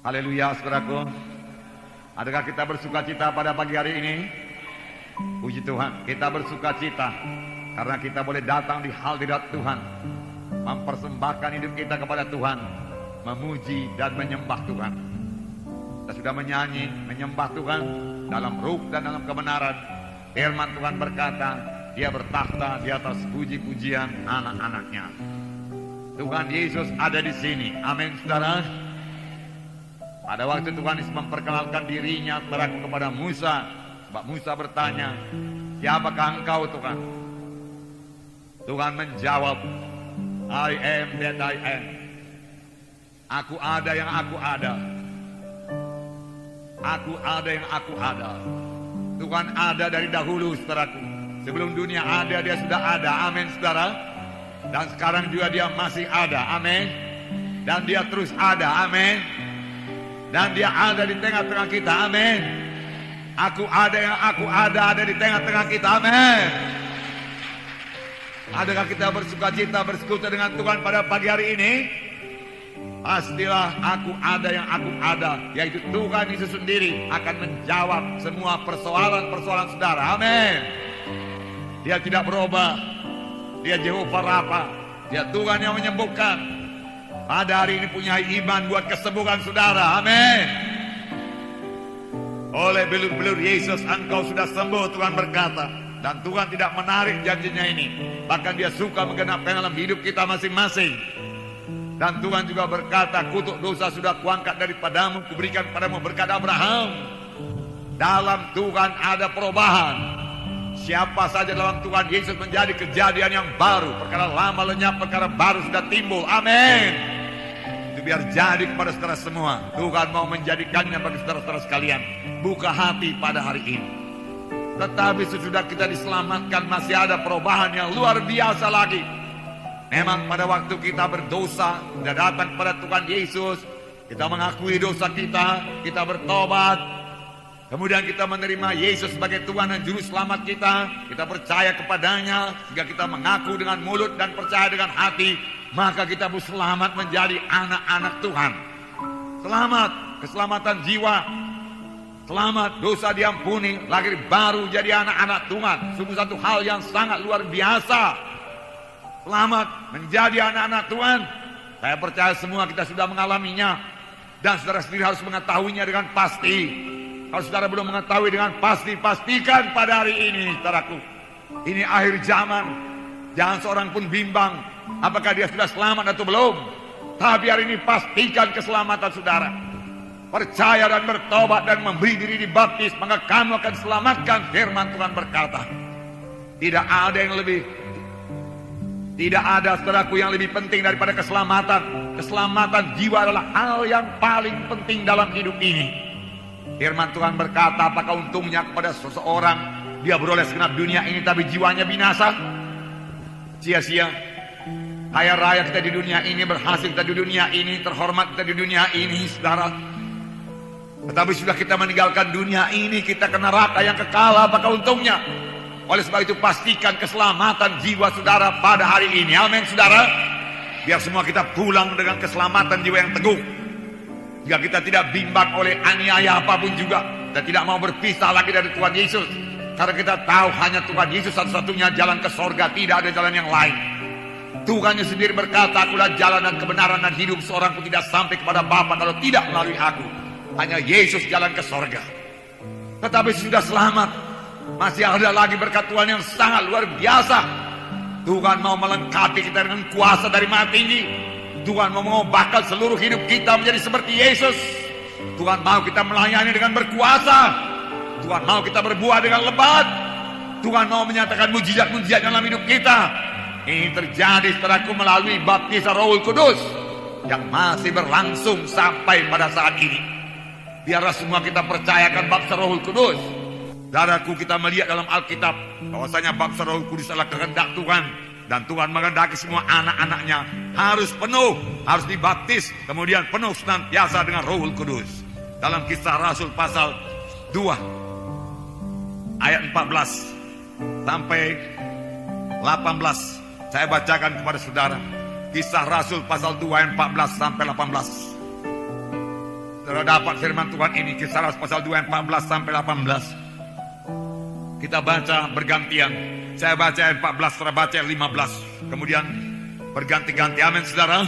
Haleluya, saudaraku. Adakah kita bersuka cita pada pagi hari ini? Puji Tuhan, kita bersuka cita karena kita boleh datang di hadirat Tuhan, mempersembahkan hidup kita kepada Tuhan, memuji dan menyembah Tuhan. Kita sudah menyanyi, menyembah Tuhan dalam ruh dan dalam kebenaran. Firman Tuhan berkata, Dia bertakhta di atas puji-pujian anak-anaknya. Tuhan Yesus ada di sini. Amin, saudara. Pada waktu Tuhan Yesus memperkenalkan dirinya kepada Musa, sebab Musa bertanya, siapakah engkau Tuhan? Tuhan menjawab, I am that I am. Aku ada yang aku ada. Aku ada yang aku ada. Tuhan ada dari dahulu, saudaraku. Sebelum dunia ada, Dia sudah ada. Amin, saudara. Dan sekarang juga Dia masih ada. Amin. Dan Dia terus ada. Amin. Dan Dia ada di tengah-tengah kita. Amin. Aku ada yang aku ada di tengah-tengah kita. Amin. Adakah kita bersuka cita bersekutu dengan Tuhan pada pagi hari ini? Pastilah aku ada yang aku ada, yaitu Tuhan Yesus sendiri akan menjawab semua persoalan-persoalan saudara. Amin. Dia tidak berubah. Dia Jehovah Rafa. Dia Tuhan yang menyembuhkan. Pada hari ini punya iman buat kesembuhan saudara. Amin. Oleh belur-belur Yesus engkau sudah sembuh, Tuhan berkata. Dan Tuhan tidak menarik janjinya ini. Bahkan Dia suka menggenapkan dalam hidup kita masing-masing. Dan Tuhan juga berkata, kutuk dosa sudah kuangkat daripadamu, kuberikan padamu berkat Abraham. Dalam Tuhan ada perubahan. Siapa saja dalam Tuhan Yesus menjadi kejadian yang baru. Perkara lama lenyap, perkara baru sudah timbul. Amin. Itu biar jadi kepada saudara semua. Tuhan mau menjadikannya bagi saudara-saudara sekalian. Buka hati pada hari ini. Tetapi sesudah kita diselamatkan, masih ada perubahan yang luar biasa lagi. Memang pada waktu kita berdosa, kita datang kepada Tuhan Yesus, kita mengakui dosa kita bertobat, kemudian kita menerima Yesus sebagai Tuhan dan Juru Selamat kita percaya kepadanya, jika kita mengaku dengan mulut dan percaya dengan hati, maka kita selamat menjadi anak-anak Tuhan. Selamat, keselamatan jiwa, selamat, dosa diampuni, lahir baru jadi anak-anak Tuhan. Sungguh satu hal yang sangat luar biasa. Selamat menjadi anak-anak Tuhan. Saya percaya semua kita sudah mengalaminya. Dan saudara sendiri harus mengetahuinya dengan pasti. Kalau saudara belum mengetahui dengan pasti, pastikan pada hari ini, saudaraku. Ini akhir zaman. Jangan seorang pun bimbang apakah dia sudah selamat atau belum. Tapi hari ini pastikan keselamatan saudara. Percaya dan bertobat dan memberi diri dibaptis, maka kamu akan selamatkan. Firman Tuhan berkata, tidak ada saudaraku yang lebih penting daripada keselamatan. Keselamatan jiwa adalah hal yang paling penting dalam hidup ini. Firman Tuhan berkata, apakah untungnya kepada seseorang dia beroleh segenap dunia ini tapi jiwanya binasa? Sia-sia. Kaya raya kita di dunia ini, berhasil kita di dunia ini, terhormat kita di dunia ini, saudara. Tetapi sudah kita meninggalkan dunia ini, kita ke neraka yang kekal, apakah untungnya? Oleh sebab itu pastikan keselamatan jiwa saudara pada hari ini. Amin, saudara. Biar semua kita pulang dengan keselamatan jiwa yang teguh. Jika kita tidak bimbang oleh aniaya apapun juga, kita tidak mau berpisah lagi dari Tuhan Yesus. Karena kita tahu hanya Tuhan Yesus satu-satunya jalan ke sorga, tidak ada jalan yang lain. Tuhan sendiri berkata, akulah jalan dan kebenaran dan hidup, seorang pun tidak sampai kepada Bapa kalau tidak melalui aku. Hanya Yesus jalan ke sorga. Tetapi sudah selamat, masih ada lagi berkat Tuhan yang sangat luar biasa. Tuhan mau melengkapi kita dengan kuasa dari Maha Tinggi. Tuhan mau mengubahkan seluruh hidup kita menjadi seperti Yesus. Tuhan mau kita melayani dengan berkuasa. Tuhan mau kita berbuah dengan lebat. Tuhan mau menyatakan mujizat-mujizat dalam hidup kita. Ini terjadi saudaraku melalui baptisan Roh Kudus yang masih berlangsung sampai pada saat ini. Biarlah semua kita percayakan baptisan Roh Kudus. Saudaraku, kita melihat dalam Alkitab bahwasanya baptisan Roh Kudus adalah kehendak Tuhan. Dan Tuhan menghendaki semua anak-anaknya harus penuh, harus dibaptis, kemudian penuh senantiasa dengan Roh Kudus. Dalam Kisah Rasul pasal 2 ayat 14 sampai 18, saya bacakan kepada saudara. Kisah Rasul pasal 2 ayat 14 sampai 18. Saudara dapat firman Tuhan ini Kisah Rasul pasal 2 ayat 14 sampai 18. Kita baca bergantian. Saya baca ayat 14, saudara baca ayat 15. Kemudian berganti-ganti. Amin saudara.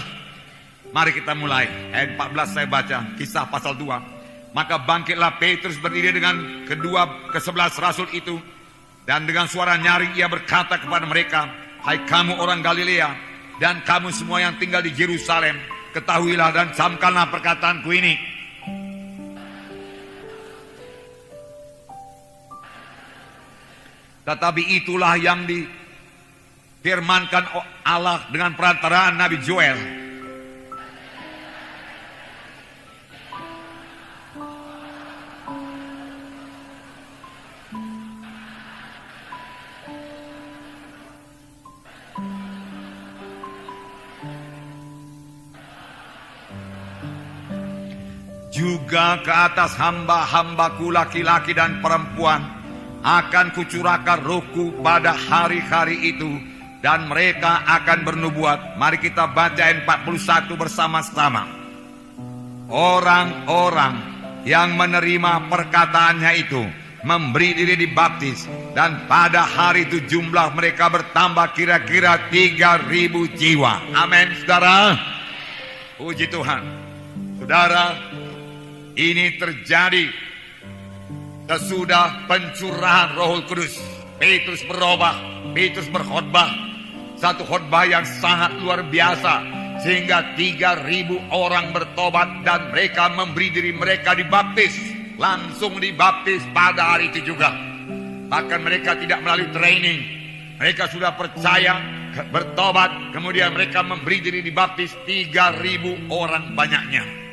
Mari kita mulai. Ayat 14 saya baca. Kisah pasal 2. Maka bangkitlah Petrus berdiri dengan ke-11 rasul itu. Dan dengan suara nyaring ia berkata kepada mereka, hai kamu orang Galilea, dan kamu semua yang tinggal di Yerusalem, ketahuilah dan camkanlah perkataanku ini. Tetapi itulah yang difirmankan Allah dengan perantaraan Nabi Joel. Juga ke atas hamba-hambaku laki-laki dan perempuan akan kucurahkan rohku pada hari-hari itu, dan mereka akan bernubuat. Mari kita baca ayat 41 bersama-sama. Orang-orang yang menerima perkataannya itu memberi diri dibaptis, dan pada hari itu jumlah mereka bertambah kira-kira 3.000 jiwa. Amin saudara. Puji Tuhan. Saudara, ini terjadi sesudah pencurahan Roh Kudus. Petrus berubah, Petrus berkhotbah, satu khotbah yang sangat luar biasa, sehingga 3.000 orang bertobat dan mereka memberi diri mereka dibaptis. Langsung dibaptis pada hari itu juga. Bahkan mereka tidak melalui training, mereka sudah percaya, bertobat, kemudian mereka memberi diri dibaptis. 3.000 orang banyaknya.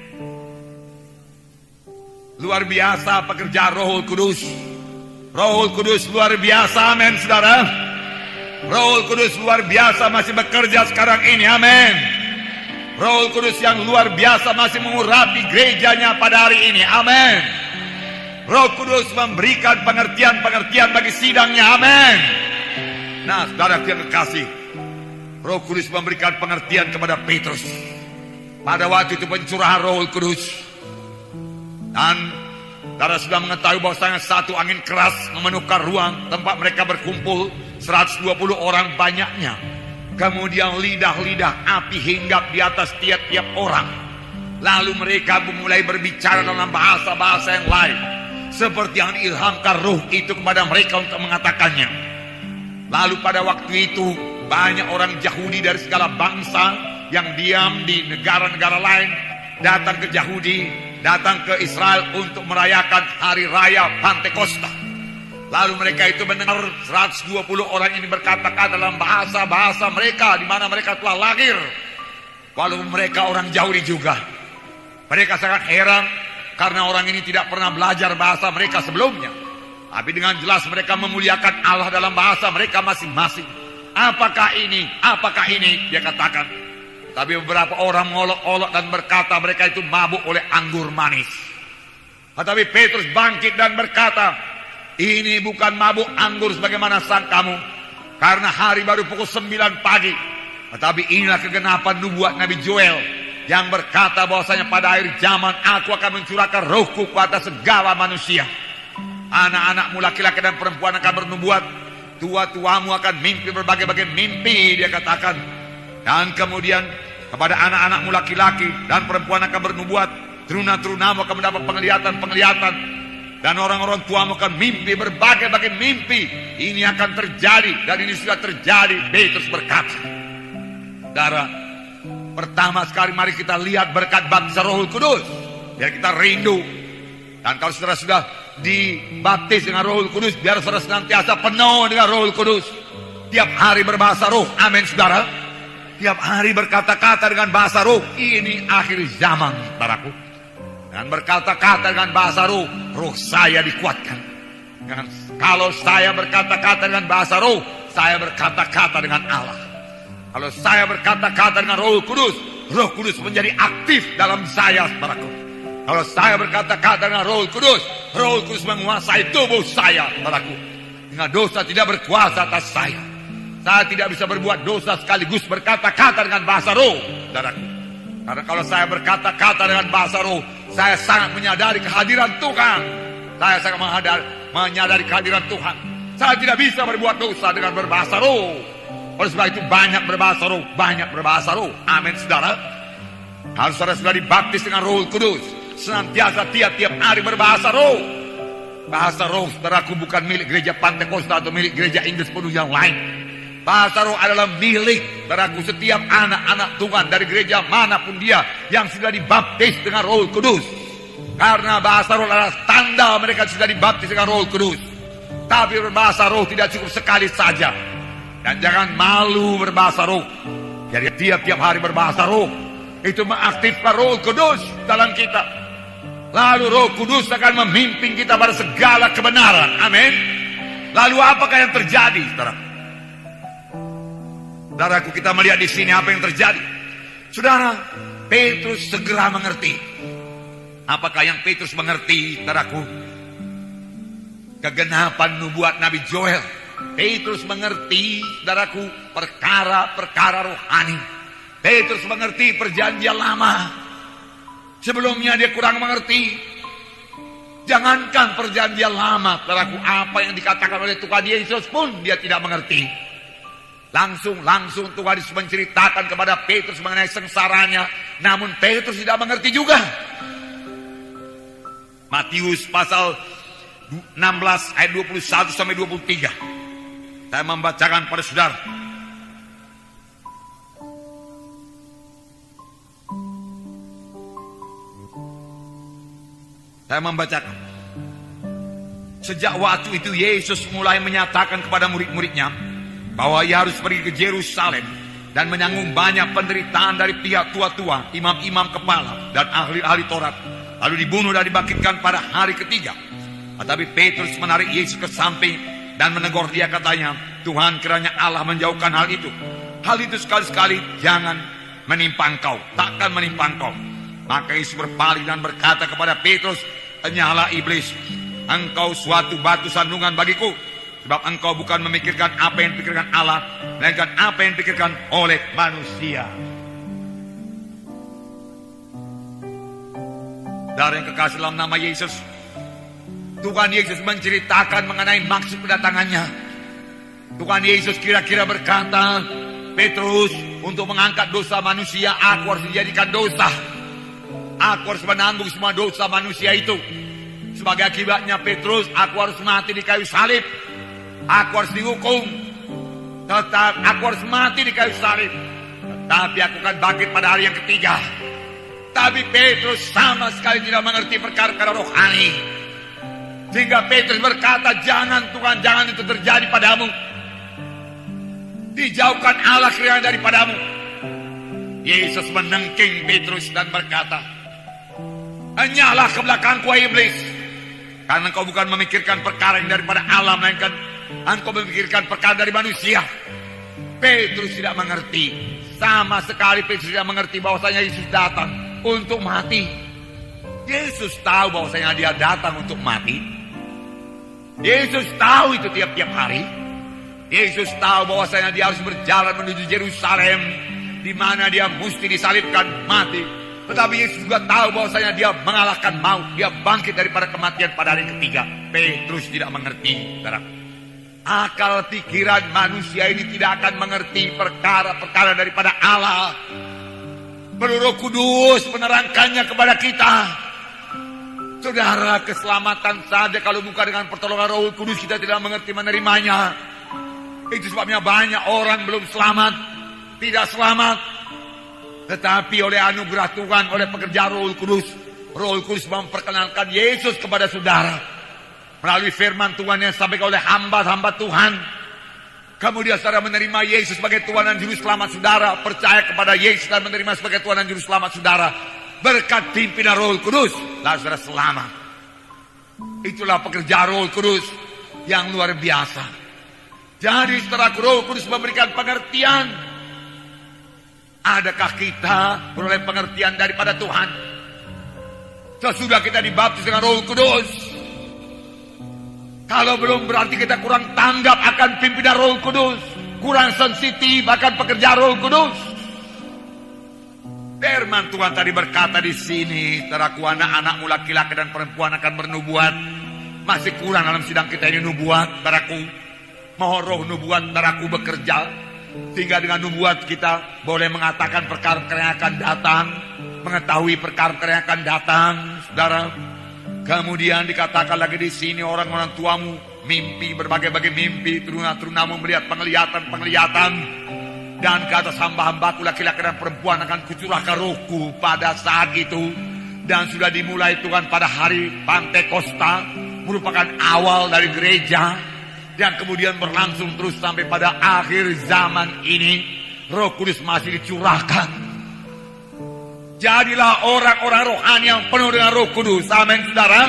Luar biasa pekerjaan Roh Kudus. Roh Kudus luar biasa, amin saudara. Roh Kudus luar biasa masih bekerja sekarang ini, amin. Roh Kudus yang luar biasa masih mengurapi gerejanya pada hari ini, amin. Roh Kudus memberikan pengertian-pengertian bagi sidangnya, amin. Nah saudara yang kekasih, Roh Kudus memberikan pengertian kepada Petrus pada waktu itu pencurahan Roh Kudus. Dan saudara sudah mengetahui bahwasanya satu angin keras memenuhkan ruang tempat mereka berkumpul, 120 orang banyaknya. Kemudian lidah-lidah api hinggap di atas tiap-tiap orang. Lalu mereka mulai berbicara dalam bahasa-bahasa yang lain, seperti yang diilhamkan Roh itu kepada mereka untuk mengatakannya. Lalu pada waktu itu banyak orang Yahudi dari segala bangsa yang diam di negara-negara lain datang ke Yahudi, datang ke Israel untuk merayakan hari raya Pantekosta. Lalu mereka itu mendengar 120 orang ini berkata-kata dalam bahasa-bahasa mereka di mana mereka telah lahir. Walaupun mereka orang Yahudi juga. Mereka sangat heran karena orang ini tidak pernah belajar bahasa mereka sebelumnya. Tapi dengan jelas mereka memuliakan Allah dalam bahasa mereka masing-masing. Apakah ini? Apakah ini? Dia katakan. Tapi beberapa orang mengolok-olok dan berkata mereka itu mabuk oleh anggur manis. Tetapi Petrus bangkit dan berkata, ini bukan mabuk anggur sebagaimana sangkamu, karena hari baru pukul 9 pagi. Tetapi inilah kegenapan nubuat Nabi Joel yang berkata bahwasanya pada akhir zaman aku akan mencurahkan rohku kepada segala manusia. Anak-anakmu laki-laki dan perempuan akan bernubuat, tua-tuamu akan mimpi berbagai-bagai mimpi, dia katakan. Dan kemudian kepada anak-anakmu laki-laki dan perempuan akan bernubuat, teruna-terunamu akan mendapat penglihatan-penglihatan, dan orang-orang tuamu akan mimpi berbagai-bagai mimpi. Ini akan terjadi dan ini sudah terjadi. Petrus berkata, saudara, pertama sekali mari kita lihat berkat baptisan Roh Kudus biar kita rindu. Dan kalau saudara sudah dibaptis dengan Roh Kudus, biar saudara senantiasa penuh dengan Roh Kudus. Tiap hari berbahasa roh, amin saudara. Tiap hari berkata-kata dengan bahasa roh. Ini akhir zaman, saudaraku. Dan berkata-kata dengan bahasa roh, roh saya dikuatkan. Dan kalau saya berkata-kata dengan bahasa roh, saya berkata-kata dengan Allah. Kalau saya berkata-kata dengan Roh Kudus, Roh Kudus menjadi aktif dalam saya, saudaraku. Kalau saya berkata-kata dengan Roh Kudus menguasai tubuh saya, saudaraku. Dengan dosa tidak berkuasa atas saya. Saya tidak bisa berbuat dosa sekaligus berkata-kata dengan bahasa roh, saudaraku. Karena kalau saya berkata-kata dengan bahasa roh, Saya sangat menyadari kehadiran Tuhan. Saya sangat menyadari kehadiran Tuhan. Saya tidak bisa berbuat dosa dengan berbahasa roh. Oleh sebab itu banyak berbahasa roh, banyak berbahasa roh. Amin, saudara. Harus saudara sudah dibaptis dengan Roh Kudus, senantiasa tiap-tiap hari berbahasa roh. Bahasa roh, saudaraku, bukan milik gereja Pantekosta atau milik gereja Inggris penuh yang lain. Bahasa roh adalah milik, saudaraku, setiap anak-anak Tuhan dari gereja manapun dia yang sudah dibaptis dengan Roh Kudus. Karena bahasa roh adalah tanda mereka sudah dibaptis dengan Roh Kudus. Tapi berbahasa roh tidak cukup sekali saja. Dan jangan malu berbahasa roh. Jadi tiap-tiap hari berbahasa roh itu mengaktifkan Roh Kudus dalam kita. Lalu Roh Kudus akan memimpin kita pada segala kebenaran. Amin. Lalu apakah yang terjadi, saudara? Saudaraku, kita melihat di sini apa yang terjadi. Saudara, Petrus segera mengerti. Apakah yang Petrus mengerti, saudaraku? Kegenapan nubuat Nabi Joel. Petrus mengerti, saudaraku, perkara-perkara rohani. Petrus mengerti perjanjian lama. Sebelumnya dia kurang mengerti. Jangankan perjanjian lama, saudaraku, apa yang dikatakan oleh Tuhan Yesus pun dia tidak mengerti. Langsung Tuhan Yesus menceritakan kepada Petrus mengenai sengsaranya. Namun Petrus tidak mengerti juga. Matius pasal 16 ayat 21 sampai 23. Saya membacakan pada saudara. Saya membacakan. Sejak waktu itu Yesus mulai menyatakan kepada murid-muridnya bahwa ia harus pergi ke Yerusalem dan menanggung banyak penderitaan dari pihak tua-tua, imam-imam kepala, dan ahli-ahli Taurat, lalu dibunuh dan dibangkitkan pada hari ketiga. Tetapi Petrus menarik Yesus ke samping dan menegur dia, katanya, Tuhan, kiranya Allah menjauhkan hal itu. Hal itu sekali-sekali jangan menimpa engkau, takkan menimpa engkau. Maka Yesus berpaling dan berkata kepada Petrus, "Henyalah iblis, engkau suatu batu sandungan bagiku, sebab engkau bukan memikirkan apa yang dipikirkan Allah, melainkan apa yang dipikirkan oleh manusia." Dari yang kekasih dalam nama Yesus, Tuhan Yesus menceritakan mengenai maksud kedatangannya. Tuhan Yesus kira-kira berkata, "Petrus, untuk mengangkat dosa manusia, aku harus dijadikan dosa. Aku harus menanggung semua dosa manusia itu. Sebagai akibatnya, Petrus, aku harus mati di kayu salib. Aku harus dihukum. Aku harus mati di kayu salib. Tetapi aku akan bangkit pada hari yang ketiga." Tapi Petrus sama sekali tidak mengerti perkara-perkara rohani. Sehingga Petrus berkata, "Jangan Tuhan, jangan itu terjadi padamu. Dijauhkan Allah kiranya daripadamu." Yesus menengking Petrus dan berkata, "Henyalah ke belakangku, iblis, karena engkau bukan memikirkan perkara yang daripada Allah, melainkan engkau memikirkan perkara dari manusia." Petrus tidak mengerti. Sama sekali Petrus tidak mengerti bahwasanya Yesus datang untuk mati. Yesus tahu bahwasanya dia datang untuk mati. Yesus tahu itu tiap-tiap hari. Yesus tahu bahwasanya dia harus berjalan menuju Yerusalem, di mana dia mesti disalibkan, mati. Tetapi Yesus juga tahu bahwasanya dia mengalahkan maut, dia bangkit daripada kematian pada hari ketiga. Petrus tidak mengerti, saudara. Akal pikiran manusia ini tidak akan mengerti perkara-perkara daripada Allah. Perlu Roh Kudus menerangkannya kepada kita. Saudara, keselamatan saja kalau bukan dengan pertolongan Roh Kudus kita tidak mengerti menerimanya. Itu sebabnya banyak orang belum selamat, tidak selamat. Tetapi oleh anugerah Tuhan, oleh pekerjaan Roh Kudus memperkenalkan Yesus kepada saudara melalui firman Tuhan yang disampaikan oleh hamba-hamba Tuhan. Kemudian saudara menerima Yesus sebagai Tuhan dan Juru Selamat saudara, percaya kepada Yesus dan menerima sebagai Tuhan dan Juru Selamat saudara, berkat pimpinan Roh Kudus, lalu saudara selamat. Itulah pekerjaan Roh Kudus yang luar biasa. Jadi setelah Roh Kudus memberikan pengertian, adakah kita beroleh pengertian daripada Tuhan? Sesudah kita dibaptis dengan Roh Kudus. Kalau belum, berarti kita kurang tanggap akan pimpinan Roh Kudus, kurang sensitif akan pekerjaan Roh Kudus. Firman Tuhan tadi berkata di sini, saudaraku, anak-anakmu laki-laki dan perempuan akan bernubuat. Masih kurang dalam sidang kita ini nubuat, saudaraku. Mohon roh nubuat, saudaraku, bekerja. Sehingga dengan nubuat kita boleh mengatakan perkara-perkara yang akan datang, mengetahui perkara-perkara yang akan datang, saudara. Kemudian dikatakan lagi di sini, orang-orang tuamu mimpi, berbagai-bagai mimpi, turun-turunamu melihat penglihatan. Dan ke atas hamba-hambaku laki-laki dan perempuan akan kucurahkan rohku pada saat itu. Dan sudah dimulai Tuhan pada hari Pantekosta, merupakan awal dari gereja. Dan kemudian berlangsung terus sampai pada akhir zaman ini. Roh Kudus masih dicurahkan. Jadilah orang-orang rohani yang penuh dengan Roh Kudus. Amin, saudara.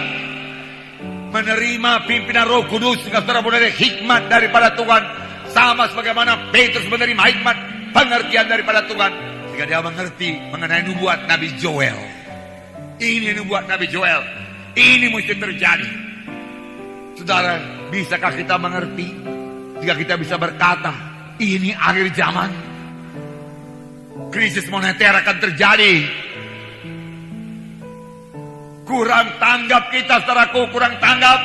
Menerima pimpinan Roh Kudus sehingga saudara boleh hikmat daripada Tuhan. Sama sebagaimana Petrus menerima hikmat pengertian daripada Tuhan, sehingga dia mengerti mengenai nubuat Nabi Joel. Ini nubuat Nabi Joel. Ini mesti terjadi. Saudara, bisakah kita mengerti? Jika kita bisa berkata, ini akhir zaman. Krisis moneter akan terjadi. Kurang tanggap kita, saudaraku, kurang tanggap.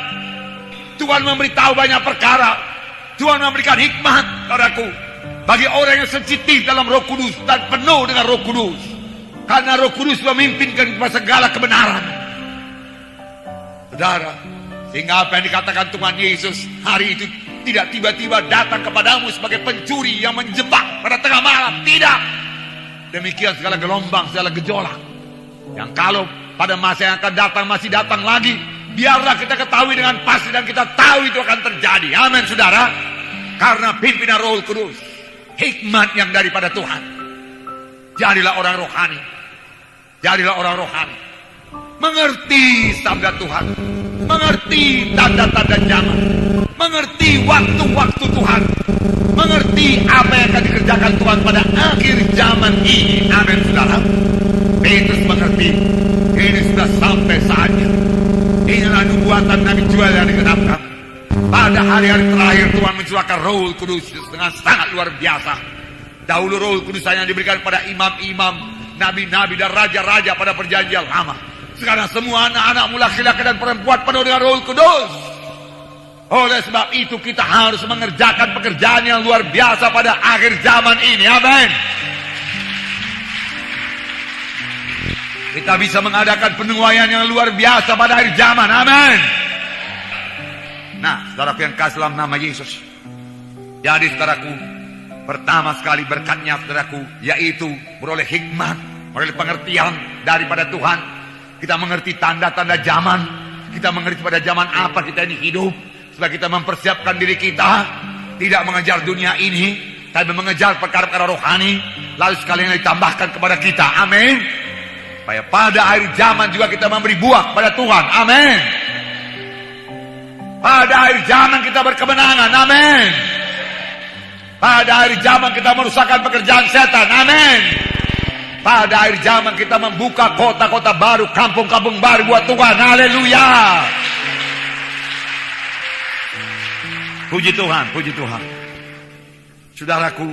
Tuhan memberitahu banyak perkara. Tuhan memberikan hikmat, saudaraku, bagi orang yang sensitif dalam Roh Kudus dan penuh dengan Roh Kudus. Karena Roh Kudus memimpinkan kepada segala kebenaran. Saudara, sehingga apa yang dikatakan Tuhan Yesus hari itu tidak tiba-tiba datang kepadamu sebagai pencuri yang menjebak pada tengah malam. Tidak. Demikian segala gelombang, segala gejolak, yang kalau pada masa yang akan datang masih datang lagi, biarlah kita ketahui dengan pasti dan kita tahu itu akan terjadi. Amin, saudara. Karena pimpinan Roh Kudus, hikmat yang daripada Tuhan. Jadilah orang rohani. Jadilah orang rohani. Mengerti sabda Tuhan. Mengerti tanda-tanda zaman. Mengerti waktu-waktu Tuhan. Mengerti apa yang akan dikerjakan Tuhan pada akhir zaman ini. Amin, saudara. Petrus mengerti. Ini sudah sampai saatnya. Inilah nubuatan Nabi Joel yang digenapkan. Pada hari-hari terakhir Tuhan mencurahkan Roh Kudus dengan sangat luar biasa. Dahulu Roh Kudus hanya diberikan pada imam-imam, nabi-nabi dan raja-raja pada perjanjian lama. Sekarang semua anak-anakmu laki-laki dan perempuan penuh dengan Roh Kudus. Oleh sebab itu kita harus mengerjakan pekerjaan yang luar biasa pada akhir zaman ini. Amin. Kita bisa mengadakan penuaian yang luar biasa pada akhir zaman. Amin. Nah, saudaraku yang kasih dalam nama Yesus. Jadi saudaraku, pertama sekali berkatnya saudaraku, yaitu beroleh hikmat, beroleh pengertian daripada Tuhan. Kita mengerti tanda-tanda zaman. Kita mengerti pada zaman apa kita ini hidup. Supaya kita mempersiapkan diri kita. Tidak mengejar dunia ini, tapi mengejar perkara-perkara rohani. Lalu sekalian ditambahkan kepada kita. Amin. Supaya pada akhir zaman juga kita memberi buah pada Tuhan. Amin. Pada akhir zaman kita berkemenangan. Amin. Pada akhir zaman kita merusakkan pekerjaan setan. Amin. Pada akhir zaman kita membuka kota-kota baru, kampung-kampung baru buat Tuhan. Haleluya. Puji Tuhan, puji Tuhan. Saudaraku,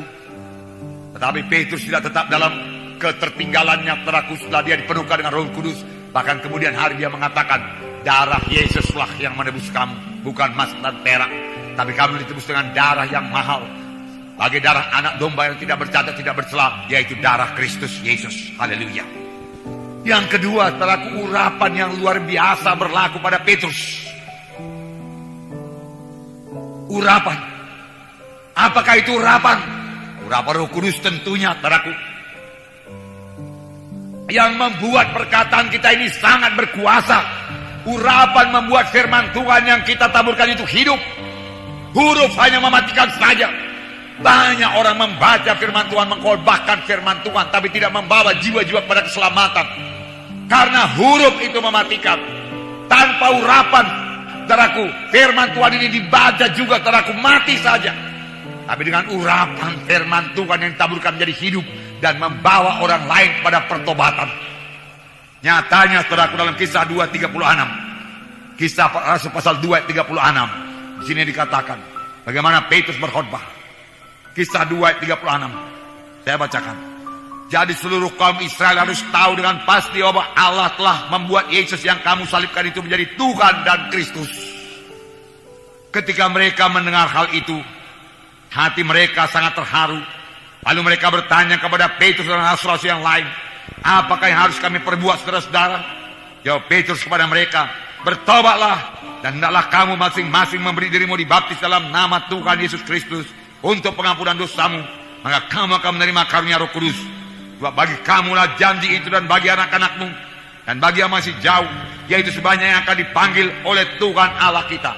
tetapi Petrus tidak tetap dalam ketertinggalannya, saudaraku, setelah dia dipenuhkan dengan Roh Kudus. Bahkan kemudian hari dia mengatakan, darah Yesuslah yang menebus kamu, bukan emas dan perak, tapi kamu ditebus dengan darah yang mahal, bagi darah anak domba yang tidak bercacat, tidak bercela, yaitu darah Kristus Yesus. Haleluya. Yang kedua, saudaraku, urapan yang luar biasa berlaku pada Petrus. Urapan. Apakah itu urapan? Urapan Roh Kudus tentunya, saudaraku, yang membuat perkataan kita ini sangat berkuasa. Urapan membuat firman Tuhan yang kita taburkan itu hidup. Huruf hanya mematikan saja. Banyak orang membaca firman Tuhan, mengkhotbahkan firman Tuhan, tapi tidak membawa jiwa-jiwa pada keselamatan. Karena huruf itu mematikan. Tanpa urapan, saudaraku, firman Tuhan ini dibaca juga, saudaraku, mati saja. Tapi dengan urapan firman Tuhan yang ditaburkan menjadi hidup dan membawa orang lain pada pertobatan. Nyatanya, saudaraku, dalam Kisah 2:36, Kisah Rasul pasal 2:36, di sini dikatakan bagaimana Petrus berkhotbah. Kisah 2:36, saya bacakan. Jadi seluruh kaum Israel harus tahu dengan pasti bahwa Allah telah membuat Yesus yang kamu salibkan itu menjadi Tuhan dan Kristus. Ketika mereka mendengar hal itu, hati mereka sangat terharu. Lalu mereka bertanya kepada Petrus dan rasul-rasul yang lain, apakah yang harus kami perbuat, saudara-saudara? Jawab Petrus kepada mereka, bertobatlah dan hendaklah kamu masing-masing memberi dirimu dibaptis dalam nama Tuhan Yesus Kristus untuk pengampunan dosamu, maka kamu akan menerima karunia Roh Kudus. Sebab bagi kamulah janji itu dan bagi anak-anakmu dan bagi yang masih jauh, yaitu sebanyak yang akan dipanggil oleh Tuhan Allah kita.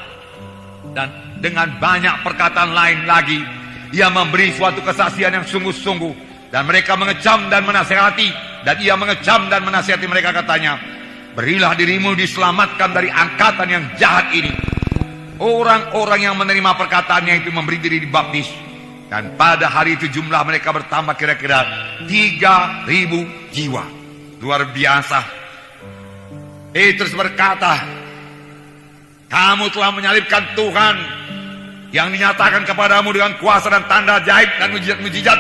Dan dengan banyak perkataan lain lagi, ia memberi suatu kesaksian yang sungguh-sungguh, dan mereka mengecam dan menasihati, dan ia mengecam dan menasihati mereka, katanya, berilah dirimu diselamatkan dari angkatan yang jahat ini. Orang-orang yang menerima perkataannya itu memberi diri dibaptis, dan pada hari itu jumlah mereka bertambah kira-kira 3.000 jiwa. Luar biasa. Petrus berkata, kamu telah menyalibkan Tuhan yang dinyatakan kepadamu dengan kuasa dan tanda ajaib dan mujizat.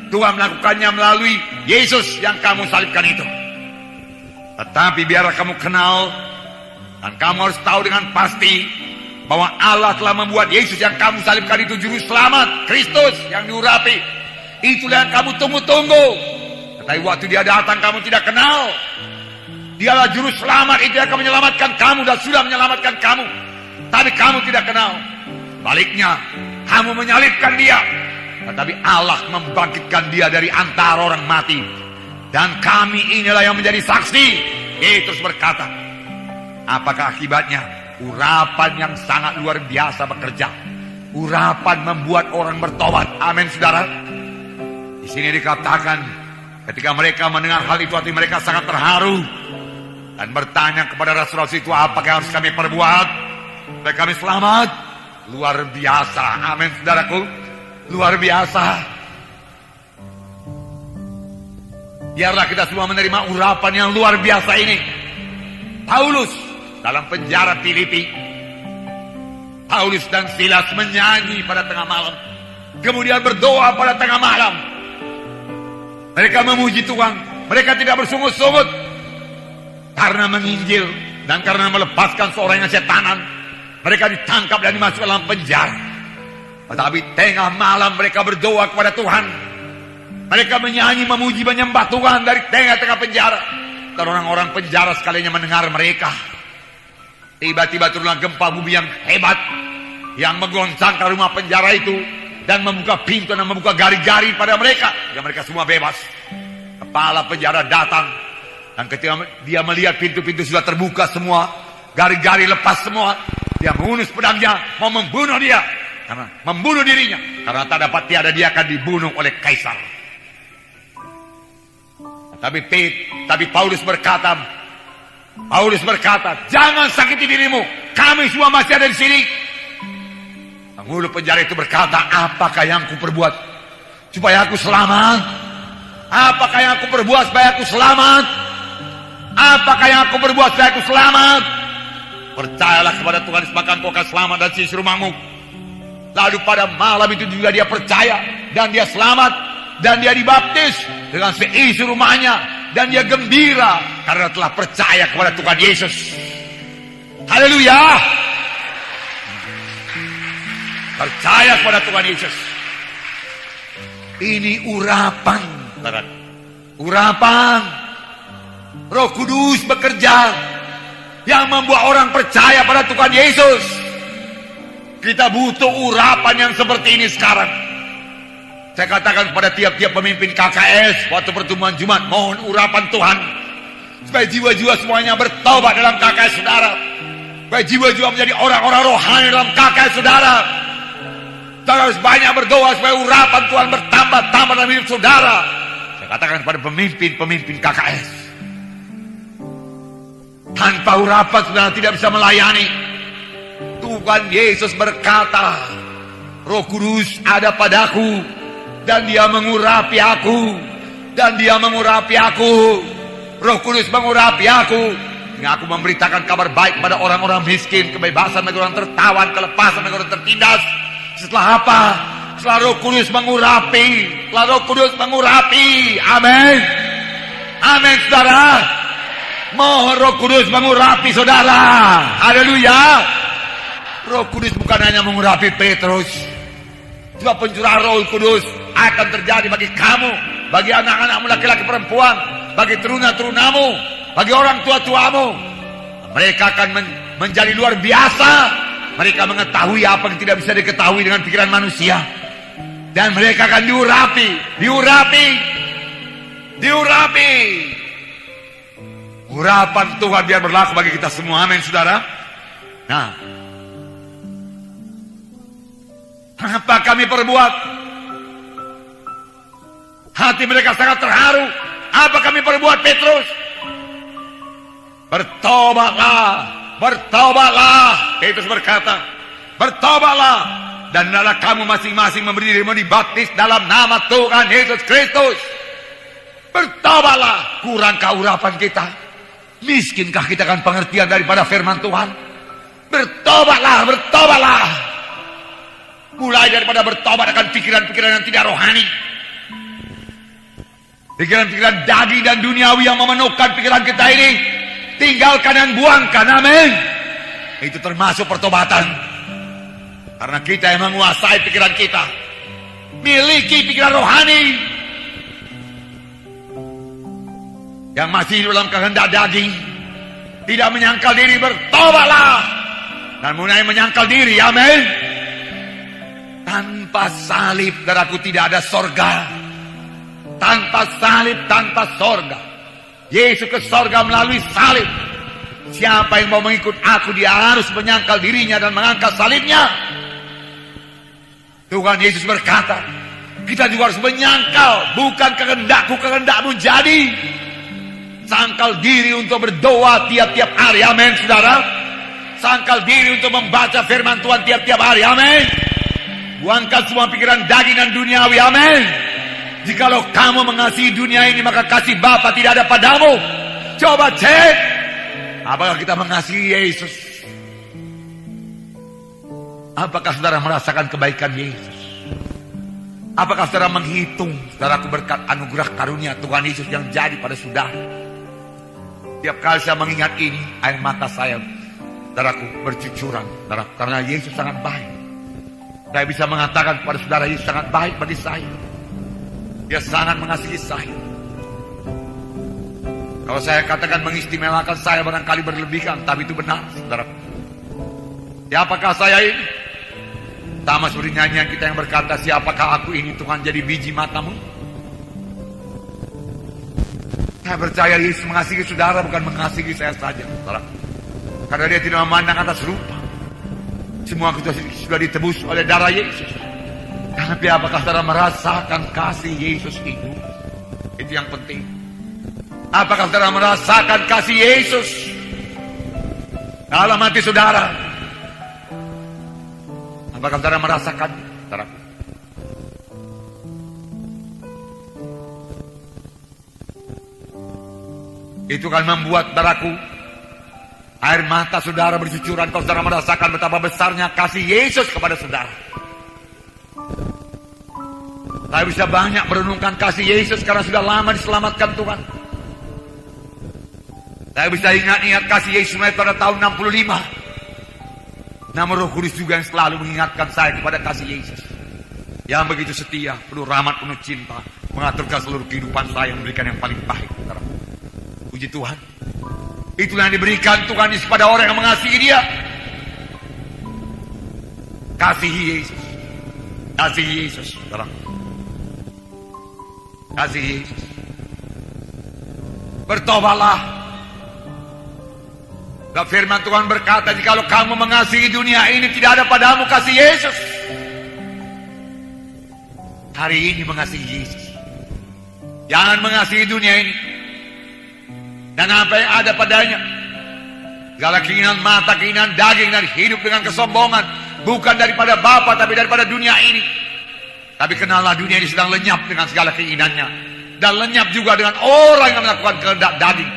Tuhan melakukannya melalui Yesus yang kamu salibkan itu. Tetapi biarlah kamu kenal dan kamu harus tahu dengan pasti bahwa Allah telah membuat Yesus yang kamu salibkan itu juru selamat, Kristus yang diurapi. Itulah yang kamu tunggu-tunggu. Tetapi waktu dia datang kamu tidak kenal. Dialah juru selamat, itu yang akan menyelamatkan kamu dan sudah menyelamatkan kamu. Tapi kamu tidak kenal. Baliknya, kamu menyalibkan dia. Tetapi Allah membangkitkan dia dari antara orang mati. Dan kami inilah yang menjadi saksi. Petrus berkata, apakah akibatnya? Urapan yang sangat luar biasa bekerja. Urapan membuat orang bertobat. Amin, saudara. Di sini dikatakan, ketika mereka mendengar hal itu, hati mereka sangat terharu dan bertanya kepada rasul-rasul itu, apakah yang harus kami perbuat supaya kami selamat? Luar biasa. Amin, saudaraku. Luar biasa. Biarlah kita semua menerima urapan yang luar biasa ini. Paulus dalam penjara Filipi, Paulus dan Silas menyanyi pada tengah malam, kemudian berdoa pada tengah malam. Mereka memuji Tuhan. Mereka tidak bersungut-sungut karena menginjil dan karena melepaskan seorang yang setanan. Mereka ditangkap dan dimasukkan dalam penjara. Tetapi tengah malam mereka berdoa kepada Tuhan. Mereka menyanyi, memuji, menyembah Tuhan dari tengah-tengah penjara. Dan orang-orang penjara sekalinya mendengar mereka. Tiba-tiba turunlah gempa bumi yang hebat yang menggoncangkan rumah penjara itu dan membuka pintu dan membuka gari-gari pada mereka. Dan mereka semua bebas. Kepala penjara datang, dan ketika dia melihat pintu-pintu sudah terbuka semua, gari-gari lepas semua, dia menghunus pedangnya mau membunuh dia, karena membunuh dirinya, karena tak dapat tiada dia akan dibunuh oleh kaisar. Tapi Paulus berkata, jangan sakiti dirimu, kami semua masih ada di sini. Penghulu penjara itu berkata, apakah yang aku perbuat supaya aku selamat? Apakah yang aku perbuat supaya aku selamat? Apakah yang aku perbuat supaya aku selamat? Percayalah kepada Tuhan, maka engkau akan selamat dan seisi rumahmu. Lalu pada malam itu juga dia percaya dan dia selamat dan dia dibaptis dengan seisi rumahnya, dan dia gembira karena telah percaya kepada Tuhan Yesus. Haleluya. Percaya kepada Tuhan Yesus. Ini urapan, urapan Roh Kudus bekerja yang membuat orang percaya pada Tuhan Yesus. Kita butuh urapan yang seperti ini sekarang. Saya katakan kepada tiap-tiap pemimpin KKS waktu pertemuan Jumat, mohon urapan Tuhan supaya jiwa-jiwa semuanya bertobat dalam KKS saudara, supaya jiwa-jiwa menjadi orang-orang rohani dalam KKS saudara. Saudara harus banyak berdoa supaya urapan Tuhan bertambah-tambah dalam hidup saudara. Saya katakan kepada pemimpin-pemimpin KKS, tanpa urapan saudara tidak bisa melayani. Tuhan Yesus berkata, Roh Kudus ada padaku dan dia mengurapi aku, dan dia mengurapi aku. Roh Kudus mengurapi aku, hingga aku memberitakan kabar baik pada orang-orang miskin, kebebasan bagi orang tertawan, kelepasan bagi orang tertindas. Setelah apa? Setelah Roh Kudus mengurapi. Setelah Roh Kudus mengurapi. Amin. Amin saudara. Mohon Roh Kudus mengurapi saudara. Haleluya. Roh Kudus bukan hanya mengurapi Petrus. Juga pencurahan Roh Kudus akan terjadi bagi kamu, bagi anak-anakmu laki-laki perempuan, bagi teruna-terunamu, bagi orang tua-tuamu. Mereka akan menjadi luar biasa. Mereka mengetahui apa yang tidak bisa diketahui dengan pikiran manusia. Dan mereka akan diurapi. Urapan Tuhan biar berlaku bagi kita semua. Amin saudara. Nah, apa kami perbuat? Hati mereka sangat terharu. Apa kami perbuat Petrus? Bertobatlah. Petrus berkata, bertobatlah. Dan hendaklah kamu masing-masing memberi dirimu dibaptis dalam nama Tuhan Yesus Kristus. Bertobatlah. Kurangkah urapan kita? Miskinkah kita akan pengertian daripada firman Tuhan? Bertobatlah. Mulai daripada bertobat akan pikiran-pikiran yang tidak rohani. Pikiran-pikiran daging dan duniawi yang memenuhkan pikiran kita ini. Tinggalkan dan buangkan. Amin. Itu termasuk pertobatan. Karena kita yang menguasai pikiran kita. Miliki pikiran rohani. Yang masih hidup dalam kehendak daging. Tidak menyangkal diri, bertobatlah. Dan mulai menyangkal diri. Amin. Tanpa salib, saudaraku, tidak ada sorga. Tanpa salib, tanpa sorga. Yesus ke sorga melalui salib. Siapa yang mau mengikut aku, dia harus menyangkal dirinya dan mengangkat salibnya. Tuhan Yesus berkata, kita juga harus menyangkal. Bukan kehendakmu jadi. Sangkal diri untuk berdoa tiap-tiap hari. Amin saudara. Sangkal diri untuk membaca firman Tuhan tiap-tiap hari. Amin. Buangkan semua pikiran daging dan duniawi. Amin. Jikalau kamu mengasihi dunia ini, maka kasih Bapa tidak ada padamu. Coba cek. Apakah kita mengasihi Yesus? Apakah saudara merasakan kebaikan Yesus? Apakah saudara menghitung, saudaraku, berkat anugerah karunia Tuhan Yesus yang jadi pada saudara? Tiap kali saya mengingat ini, air mata saya, saudaraku, bercucuran. Saudaraku, karena Yesus sangat baik. Saya bisa mengatakan kepada saudara, Yesus sangat baik bagi saya. Dia sangat mengasihi saya. Kalau saya katakan mengistimewakan saya, barangkali berlebihan, tapi itu benar, saudaraku. Siapakah saya ini? Sama seperti nyanyian kita yang berkata, siapakah aku ini Tuhan jadi biji matamu? Saya percaya Yesus mengasihi saudara, bukan mengasihi saya saja, saudara. Karena dia tidak memandang atas rupa. Semua kita sudah ditebus oleh darah Yesus. Tapi apakah saudara merasakan kasih Yesus itu? Itu yang penting. Apakah saudara merasakan kasih Yesus dalam hati saudara? Apakah saudara merasakan, saudara? Itu kan membuat, saudaraku, air mata saudara bercucuran kalau saudara merasakan betapa besarnya kasih Yesus kepada saudara. Saya bisa banyak merenungkan kasih Yesus karena sudah lama diselamatkan Tuhan. Saya bisa ingat-ingat kasih Yesus mulai pada tahun 65. Namun Roh Kudus juga yang selalu mengingatkan saya kepada kasih Yesus. Yang begitu setia, penuh rahmat, penuh cinta, mengaturkan seluruh kehidupan saya, memberikan yang paling baik. Puji Tuhan. Itulah yang diberikan Tuhan Yesus pada orang yang mengasihi dia. Kasihi Yesus. Kasihi Yesus. Kasihi Yesus. Bertobatlah. Dan firman Tuhan berkata, jikalau kamu mengasihi dunia ini, tidak ada padamu kasih Yesus. Hari ini mengasihi Yesus. Jangan mengasihi dunia ini dan apa yang ada padanya. Segala keinginan mata, keinginan daging, dan hidup dengan kesombongan, bukan daripada Bapa tapi daripada dunia ini. Tapi kenallah, dunia ini sedang lenyap dengan segala keinginannya, dan lenyap juga dengan orang yang melakukan kehendak daging.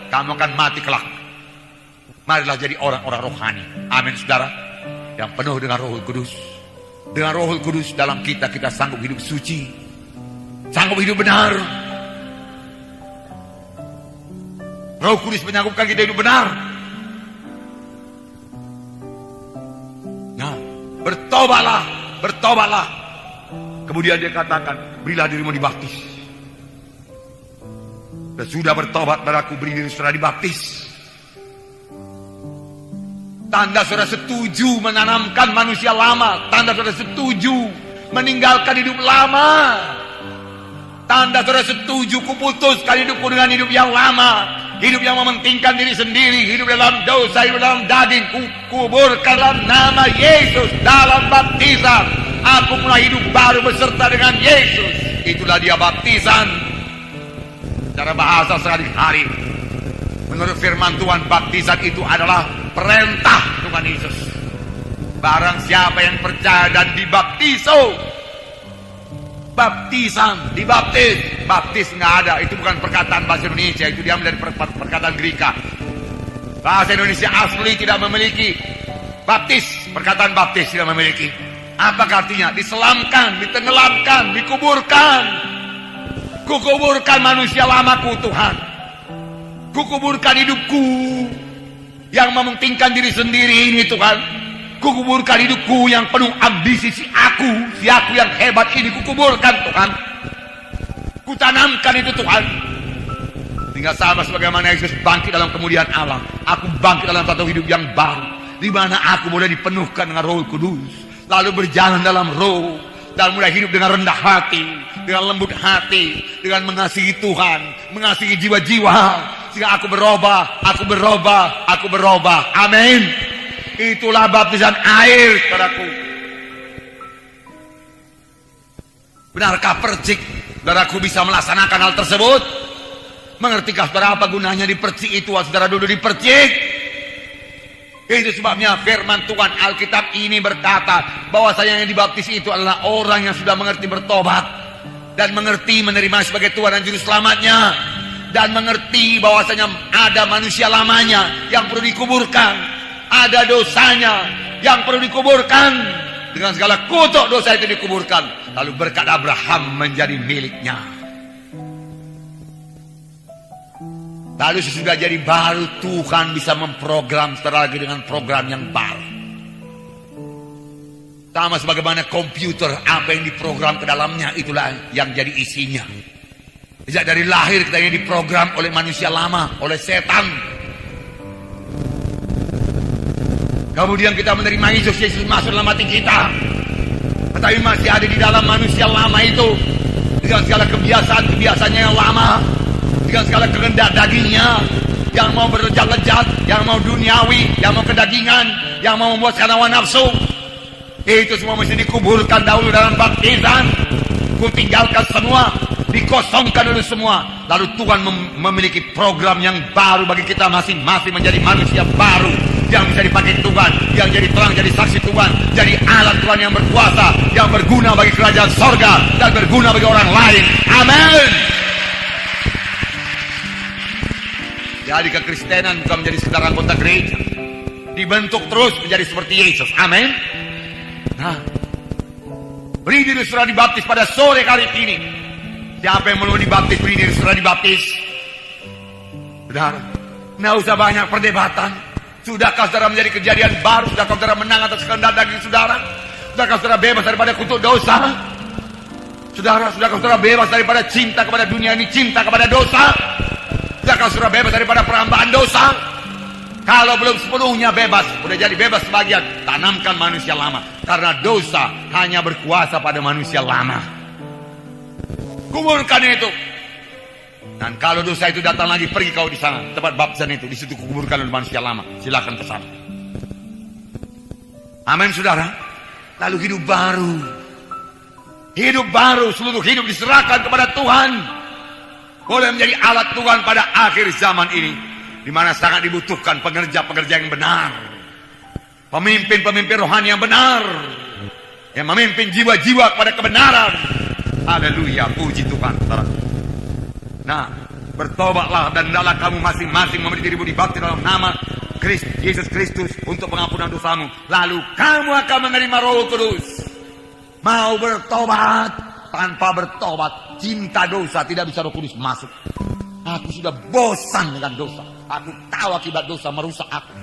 Kamu akan mati kelak. Marilah jadi orang-orang rohani. Amin saudara. Yang penuh dengan Roh Kudus. Dengan Roh Kudus dalam kita, kita sanggup hidup suci, sanggup hidup benar. Roh Kudus menyanggup,kan kita hidup benar. Nah, bertobatlah, bertobatlah. Kemudian dia katakan, berilah dirimu dibaptis. Dan sudah bertobat, saudaraku, beri diri saudara dibaptis. Tanda saudara setuju menanamkan manusia lama. Tanda saudara setuju meninggalkan hidup lama. Tanda saudara setuju kuputuskan hidupku dengan hidup yang lama. Hidup yang mementingkan diri sendiri. Hidup dalam dosa, hidup dalam daging. Kukuburkan dalam nama Yesus. Dalam baptisan aku mulai hidup baru beserta dengan Yesus. Itulah dia baptisan. Secara bahasa sehari-hari, menurut firman Tuhan, baptisan itu adalah perintah Tuhan Yesus. Barang siapa yang percaya dan dibaptiso, baptisan, dibaptis. Baptis nggak ada, itu bukan perkataan bahasa Indonesia, itu diambil dari perkataan Greka. Bahasa Indonesia asli tidak memiliki baptis, perkataan baptis tidak memiliki. Apa artinya? Diselamkan, ditenggelamkan, dikuburkan. Kukuburkan manusia lamaku, Tuhan. Kukuburkan hidupku yang mementingkan diri sendiri ini, Tuhan. Kukuburkan hidupku yang penuh ambisi, si aku yang hebat ini, kukuburkan, Tuhan. Kutanamkan itu, Tuhan. Sehingga sama sebagaimana Yesus bangkit dalam kemuliaan Allah, aku bangkit dalam satu hidup yang baru, di mana aku boleh dipenuhkan dengan Roh Kudus, lalu berjalan dalam Roh, dan mulai hidup dengan rendah hati, dengan lembut hati, dengan mengasihi Tuhan, mengasihi jiwa-jiwa. Sehingga aku berubah, aku berubah, aku berubah. Amin. Itulah baptisan air, saudaraku. Benarkah percik saudaraku bisa melaksanakan hal tersebut? Mengertikah saudara apa gunanya dipercik itu? Saudara dulu dipercik. Itu sebabnya firman Tuhan Alkitab ini berkata bahwasanya yang dibaptis itu adalah orang yang sudah mengerti bertobat dan mengerti menerima sebagai Tuhan dan Juru Selamatnya, dan mengerti bahwasanya ada manusia lamanya yang perlu dikuburkan, ada dosanya yang perlu dikuburkan, dengan segala kutuk dosa itu dikuburkan, lalu berkat Abraham menjadi miliknya. Lalu sesudah jadi baru, Tuhan bisa memprogram setelah lagi dengan program yang baru. Sama sebagaimana komputer, apa yang diprogram ke dalamnya itulah yang jadi isinya. Sejak dari lahir kita ini diprogram oleh manusia lama, oleh setan. Kemudian kita menerima Yesus masuk dalam hati kita, tetapi masih ada di dalam manusia lama itu, dengan segala kebiasaan-kebiasaannya yang lama, dengan segala kehendak dagingnya, yang mau berlejat-lejat, yang mau duniawi, yang mau kedagingan, yang mau membuat hawa nafsu. Itu semua mesti dikuburkan dahulu dalam baptisan. Kutinggalkan semua, dikosongkan dulu semua. Lalu Tuhan memiliki program yang baru bagi kita masing-masing menjadi manusia baru, yang bisa dipakai Tuhan, yang jadi terang, jadi saksi Tuhan, jadi alat Tuhan yang berkuasa, yang berguna bagi kerajaan sorga dan berguna bagi orang lain. Amin. Jadi kekristenan bukan menjadi sekedar anggota gereja, dibentuk terus menjadi seperti Yesus. Amin. Nah, beri diri saudara dibaptis pada sore kali ini. Siapa yang mau dibaptis, beri diri saudara dibaptis. Saudara, nggak usah banyak perdebatan. Sudahkah saudara menjadi kejadian baru? Sudahkah saudara menang atas kehendak daging saudara? Sudahkah saudara bebas daripada kutuk dosa? Sudahkah saudara bebas daripada cinta kepada dunia ini, cinta kepada dosa? Sudahkah saudara bebas daripada perhambaan dosa? Kalau belum sepenuhnya bebas, udah jadi bebas sebagian, tanamkan manusia lama. Karena dosa hanya berkuasa pada manusia lama. Kuburkan itu. Dan kalau dosa itu datang lagi, pergi kau di sana, tempat baptisan itu, di situ kuburkan oleh manusia lama. Silakan ke sana. Amin, saudara. Lalu hidup baru. Hidup baru, seluruh hidup diserahkan kepada Tuhan. Boleh menjadi alat Tuhan pada akhir zaman ini, di mana sangat dibutuhkan pekerja-pekerja yang benar, pemimpin-pemimpin rohani yang benar, yang memimpin jiwa-jiwa kepada kebenaran. Haleluya, puji Tuhan. Nah, bertobatlah dan hendaklah kamu masing-masing memberi dirimu dibaptis dalam nama Yesus Kristus untuk pengampunan dosamu. Lalu kamu akan menerima Roh Kudus. Mau bertobat. Tanpa bertobat, cinta dosa tidak bisa Roh Kudus masuk. Aku sudah bosan dengan dosa. Aku tahu akibat dosa merusak aku.